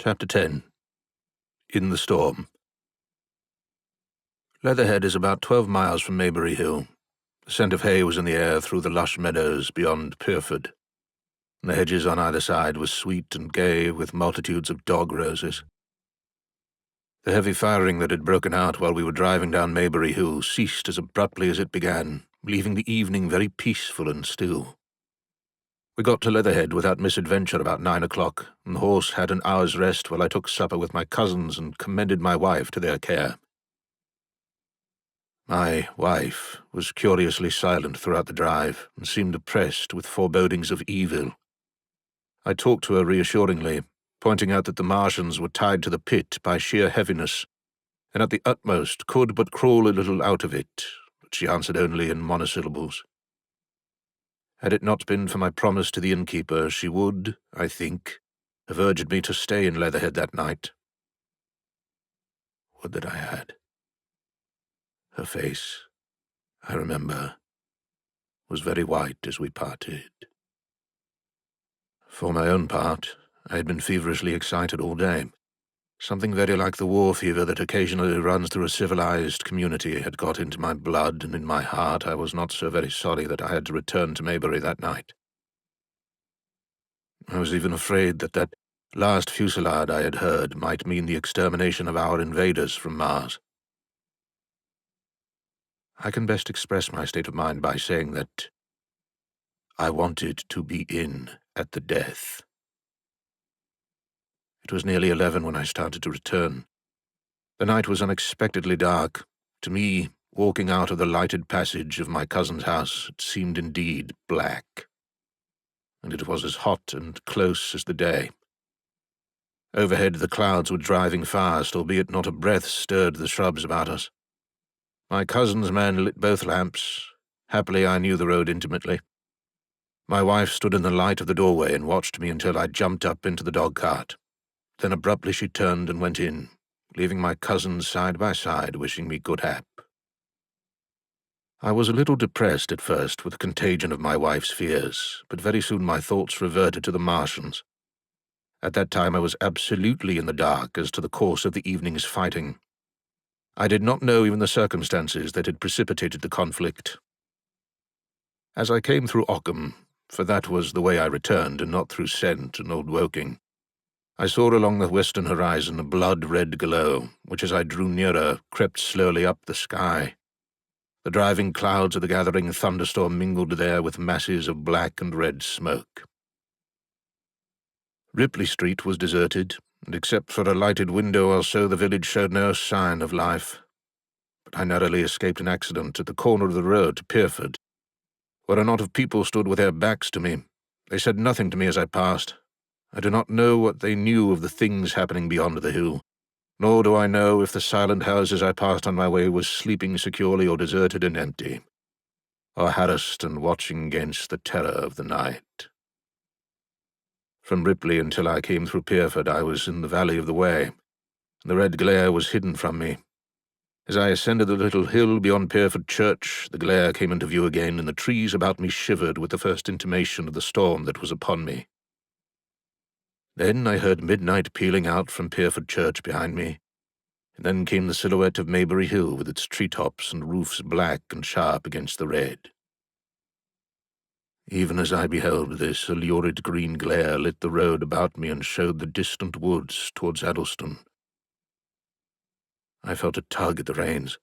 Chapter 10. In the Storm. Leatherhead is about 12 miles from Maybury Hill. The scent of hay was in the air through the lush meadows beyond Pyrford, and the hedges on either side were sweet and gay with multitudes of dog roses. The heavy firing that had broken out while we were driving down Maybury Hill ceased as abruptly as it began, leaving the evening very peaceful and still. We got to Leatherhead without misadventure about 9 o'clock, and the horse had an hour's rest while I took supper with my cousins and commended my wife to their care. My wife was curiously silent throughout the drive, and seemed oppressed with forebodings of evil. I talked to her reassuringly, pointing out that the Martians were tied to the pit by sheer heaviness, and at the utmost could but crawl a little out of it, but she answered only in monosyllables. Had it not been for my promise to the innkeeper, she would, I think, have urged me to stay in Leatherhead that night. Would that I had. Her face, I remember, was very white as we parted. For my own part, I had been feverishly excited all day. Something very like the war fever that occasionally runs through a civilized community had got into my blood, and in my heart I was not so very sorry that I had to return to Maybury that night. I was even afraid that last fusillade I had heard might mean the extermination of our invaders from Mars. I can best express my state of mind by saying that I wanted to be in at the death. It was nearly 11 when I started to return. The night was unexpectedly dark. To me, walking out of the lighted passage of my cousin's house, it seemed indeed black. And it was as hot and close as the day. Overhead the clouds were driving fast, albeit not a breath stirred the shrubs about us. My cousin's man lit both lamps. Happily I knew the road intimately. My wife stood in the light of the doorway and watched me until I jumped up into the dog-cart. Then abruptly she turned and went in, leaving my cousins side by side, wishing me good hap. I was a little depressed at first with the contagion of my wife's fears, but very soon my thoughts reverted to the Martians. At that time I was absolutely in the dark as to the course of the evening's fighting. I did not know even the circumstances that had precipitated the conflict. As I came through Ockham, for that was the way I returned and not through Scent and Old Woking, I saw along the western horizon a blood-red glow, which as I drew nearer crept slowly up the sky. The driving clouds of the gathering thunderstorm mingled there with masses of black and red smoke. Ripley Street was deserted, and except for a lighted window or so the village showed no sign of life. But I narrowly escaped an accident at the corner of the road to Pyrford, where a knot of people stood with their backs to me. They said nothing to me as I passed. I do not know what they knew of the things happening beyond the hill, nor do I know if the silent houses I passed on my way were sleeping securely or deserted and empty, or harassed and watching against the terror of the night. From Ripley until I came through Pyrford I was in the valley of the Wey, and the red glare was hidden from me. As I ascended the little hill beyond Pyrford Church, the glare came into view again, and the trees about me shivered with the first intimation of the storm that was upon me. Then I heard midnight pealing out from Pyrford Church behind me, and then came the silhouette of Maybury Hill with its treetops and roofs black and sharp against the red. Even as I beheld this, a lurid green glare lit the road about me and showed the distant woods towards Addleston. I felt a tug at the reins.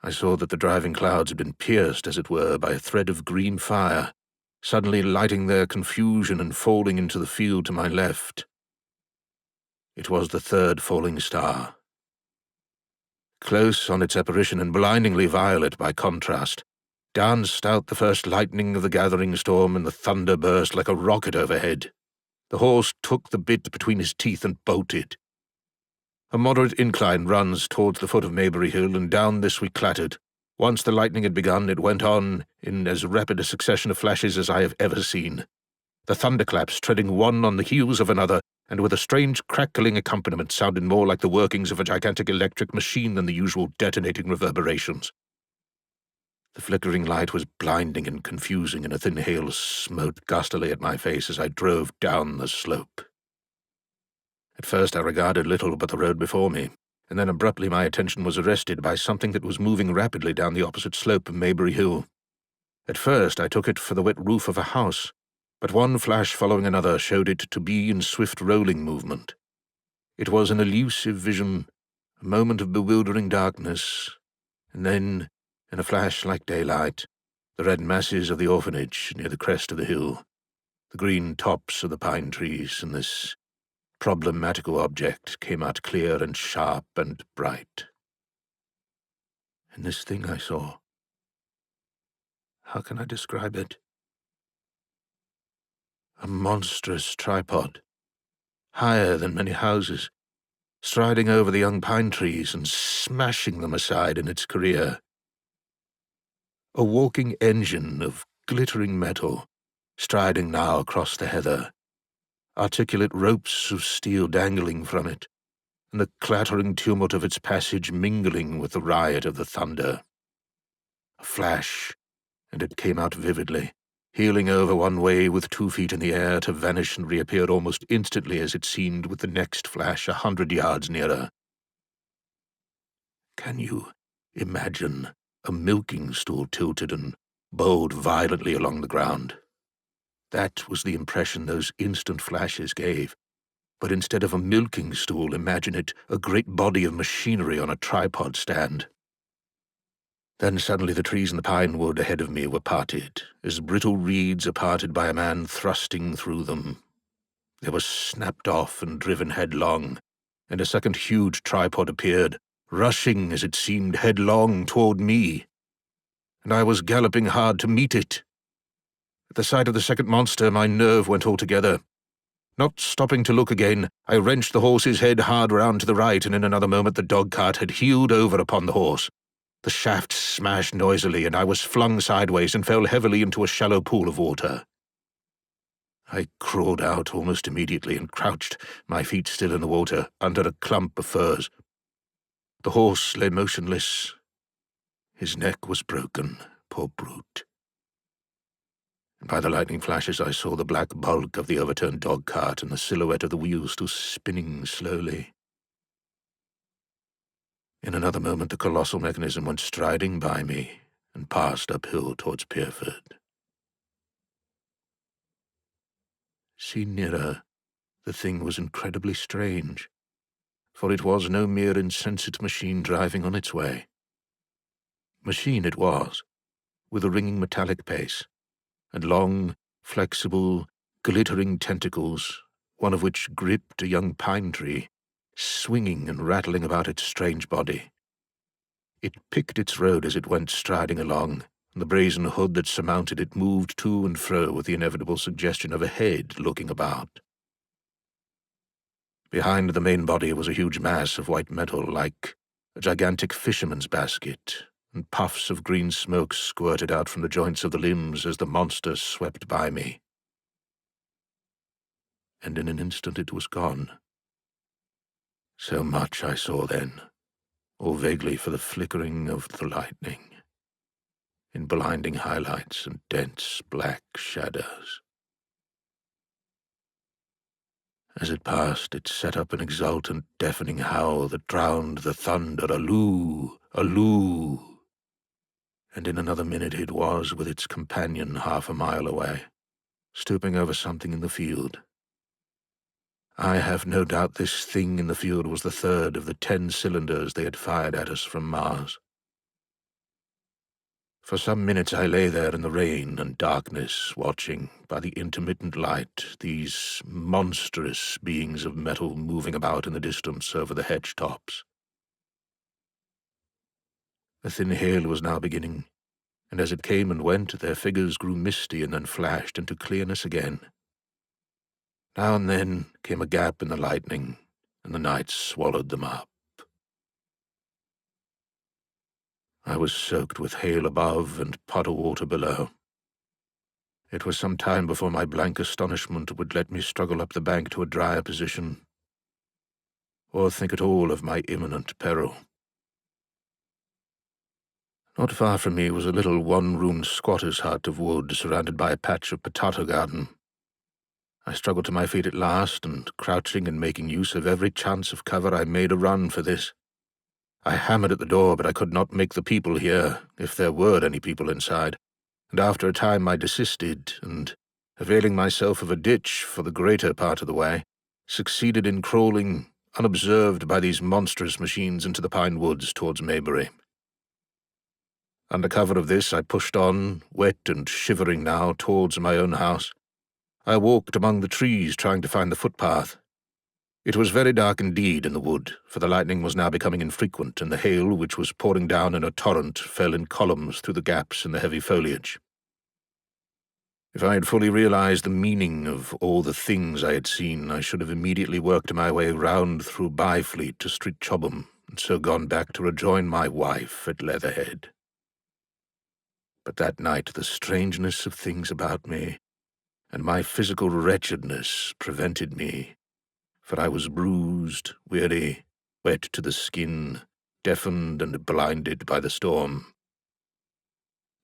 I saw that the driving clouds had been pierced, as it were, by a thread of green fire, suddenly lighting their confusion and falling into the field to my left. It was the third falling star. Close on its apparition and blindingly violet by contrast, danced out the first lightning of the gathering storm, and the thunder burst like a rocket overhead. The horse took the bit between his teeth and bolted. A moderate incline runs towards the foot of Maybury Hill, and down this we clattered. Once the lightning had begun, it went on in as rapid a succession of flashes as I have ever seen, the thunderclaps treading one on the heels of another, and with a strange crackling accompaniment sounded more like the workings of a gigantic electric machine than the usual detonating reverberations. The flickering light was blinding and confusing, and a thin hail smote gustily at my face as I drove down the slope. At first I regarded little but the road before me, and then abruptly my attention was arrested by something that was moving rapidly down the opposite slope of Maybury Hill. At first I took it for the wet roof of a house, but one flash following another showed it to be in swift rolling movement. It was an elusive vision, a moment of bewildering darkness, and then, in a flash like daylight, the red masses of the orphanage near the crest of the hill, the green tops of the pine trees, and this problematical object came out clear and sharp and bright. And this thing I saw, how can I describe it? A monstrous tripod, higher than many houses, striding over the young pine trees and smashing them aside in its career. A walking engine of glittering metal, striding now across the heather, articulate ropes of steel dangling from it, and the clattering tumult of its passage mingling with the riot of the thunder. A flash, and it came out vividly, heeling over one way with 2 feet in the air to vanish and reappear almost instantly as it seemed with the next flash 100 yards nearer. Can you imagine a milking stool tilted and bowled violently along the ground? That was the impression those instant flashes gave. But instead of a milking stool, imagine it a great body of machinery on a tripod stand. Then suddenly the trees in the pine wood ahead of me were parted, as brittle reeds are parted by a man thrusting through them. They were snapped off and driven headlong, and a second huge tripod appeared, rushing, as it seemed, headlong toward me. And I was galloping hard to meet it. At the sight of the second monster, my nerve went altogether. Not stopping to look again, I wrenched the horse's head hard round to the right, and in another moment the dog-cart had heeled over upon the horse. The shaft smashed noisily, and I was flung sideways and fell heavily into a shallow pool of water. I crawled out almost immediately and crouched, my feet still in the water, under a clump of firs. The horse lay motionless. His neck was broken, poor brute. And by the lightning flashes I saw the black bulk of the overturned dog-cart and the silhouette of the wheels still spinning slowly. In another moment the colossal mechanism went striding by me and passed uphill towards Pierford. Seen nearer, the thing was incredibly strange, for it was no mere insensate machine driving on its way. Machine it was, with a ringing metallic pace, and long, flexible, glittering tentacles, one of which gripped a young pine tree, swinging and rattling about its strange body. It picked its road as it went striding along, and the brazen hood that surmounted it moved to and fro with the inevitable suggestion of a head looking about. Behind the main body was a huge mass of white metal like a gigantic fisherman's basket, and puffs of green smoke squirted out from the joints of the limbs as the monster swept by me. And in an instant it was gone. So much I saw then, all vaguely for the flickering of the lightning, in blinding highlights and dense black shadows. As it passed, it set up an exultant, deafening howl that drowned the thunder, "Alloo! Alloo!" And in another minute it was with its companion half a mile away, stooping over something in the field. I have no doubt this thing in the field was the third of the 10 cylinders they had fired at us from Mars. For some minutes I lay there in the rain and darkness, watching, by the intermittent light, these monstrous beings of metal moving about in the distance over the hedge tops. The thin hail was now beginning, and as it came and went, their figures grew misty and then flashed into clearness again. Now and then came a gap in the lightning, and the night swallowed them up. I was soaked with hail above and puddle water below. It was some time before my blank astonishment would let me struggle up the bank to a drier position, or think at all of my imminent peril. Not far from me was a little one-roomed squatter's hut of wood surrounded by a patch of potato garden. I struggled to my feet at last, and crouching and making use of every chance of cover, I made a run for this. I hammered at the door, but I could not make the people hear, if there were any people inside, and after a time I desisted, and, availing myself of a ditch for the greater part of the way, succeeded in crawling, unobserved by these monstrous machines, into the pine woods towards Maybury. Under cover of this, I pushed on, wet and shivering now, towards my own house. I walked among the trees, trying to find the footpath. It was very dark indeed in the wood, for the lightning was now becoming infrequent, and the hail, which was pouring down in a torrent, fell in columns through the gaps in the heavy foliage. If I had fully realized the meaning of all the things I had seen, I should have immediately worked my way round through Byfleet to Street Chobham, and so gone back to rejoin my wife at Leatherhead. But that night the strangeness of things about me, and my physical wretchedness prevented me, for I was bruised, weary, wet to the skin, deafened and blinded by the storm.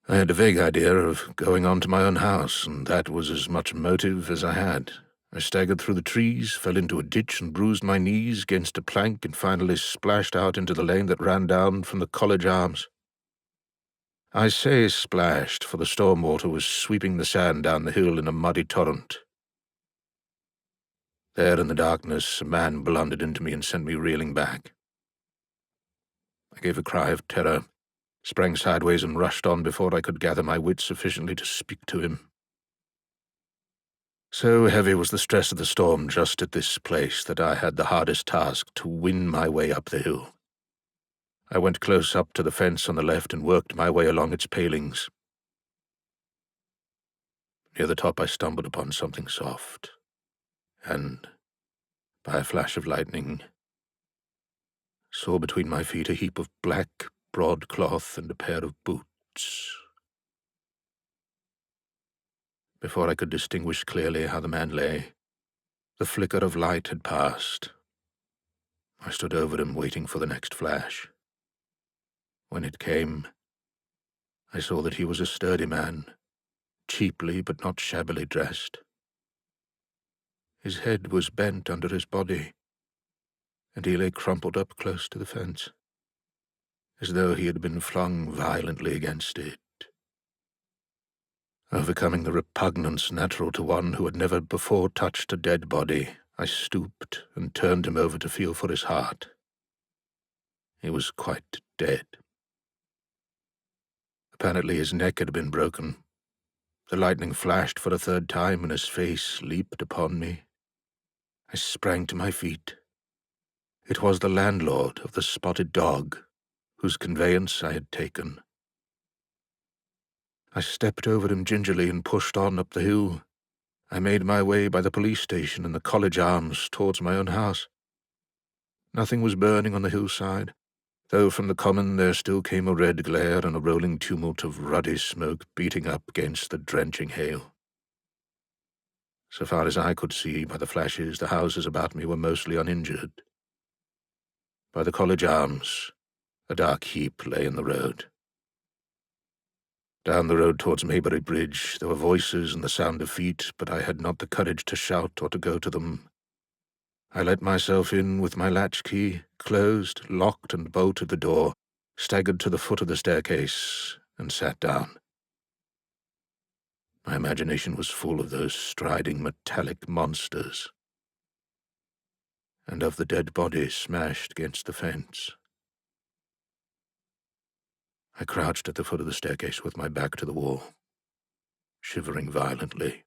I had a vague idea of going on to my own house, and that was as much motive as I had. I staggered through the trees, fell into a ditch and bruised my knees against a plank, and finally splashed out into the lane that ran down from the College Arms. I say splashed, for the storm water was sweeping the sand down the hill in a muddy torrent. There in the darkness, a man blundered into me and sent me reeling back. I gave a cry of terror, sprang sideways and rushed on before I could gather my wits sufficiently to speak to him. So heavy was the stress of the storm just at this place that I had the hardest task to win my way up the hill. I went close up to the fence on the left and worked my way along its palings. Near the top I stumbled upon something soft, and, by a flash of lightning, saw between my feet a heap of black broadcloth and a pair of boots. Before I could distinguish clearly how the man lay, the flicker of light had passed. I stood over him, waiting for the next flash. When it came, I saw that he was a sturdy man, cheaply but not shabbily dressed. His head was bent under his body, and he lay crumpled up close to the fence, as though he had been flung violently against it. Overcoming the repugnance natural to one who had never before touched a dead body, I stooped and turned him over to feel for his heart. He was quite dead. Apparently his neck had been broken. The lightning flashed for a third time, and his face leaped upon me. I sprang to my feet. It was the landlord of the Spotted Dog, whose conveyance I had taken. I stepped over him gingerly and pushed on up the hill. I made my way by the police station and the College Arms towards my own house. Nothing was burning on the hillside, though from the common there still came a red glare and a rolling tumult of ruddy smoke beating up against the drenching hail. So far as I could see by the flashes, the houses about me were mostly uninjured. By the College Arms, a dark heap lay in the road. Down the road towards Maybury Bridge, there were voices and the sound of feet, but I had not the courage to shout or to go to them. I let myself in with my latchkey, closed, locked and bolted the door, staggered to the foot of the staircase, and sat down. My imagination was full of those striding metallic monsters, and of the dead body smashed against the fence. I crouched at the foot of the staircase with my back to the wall, shivering violently.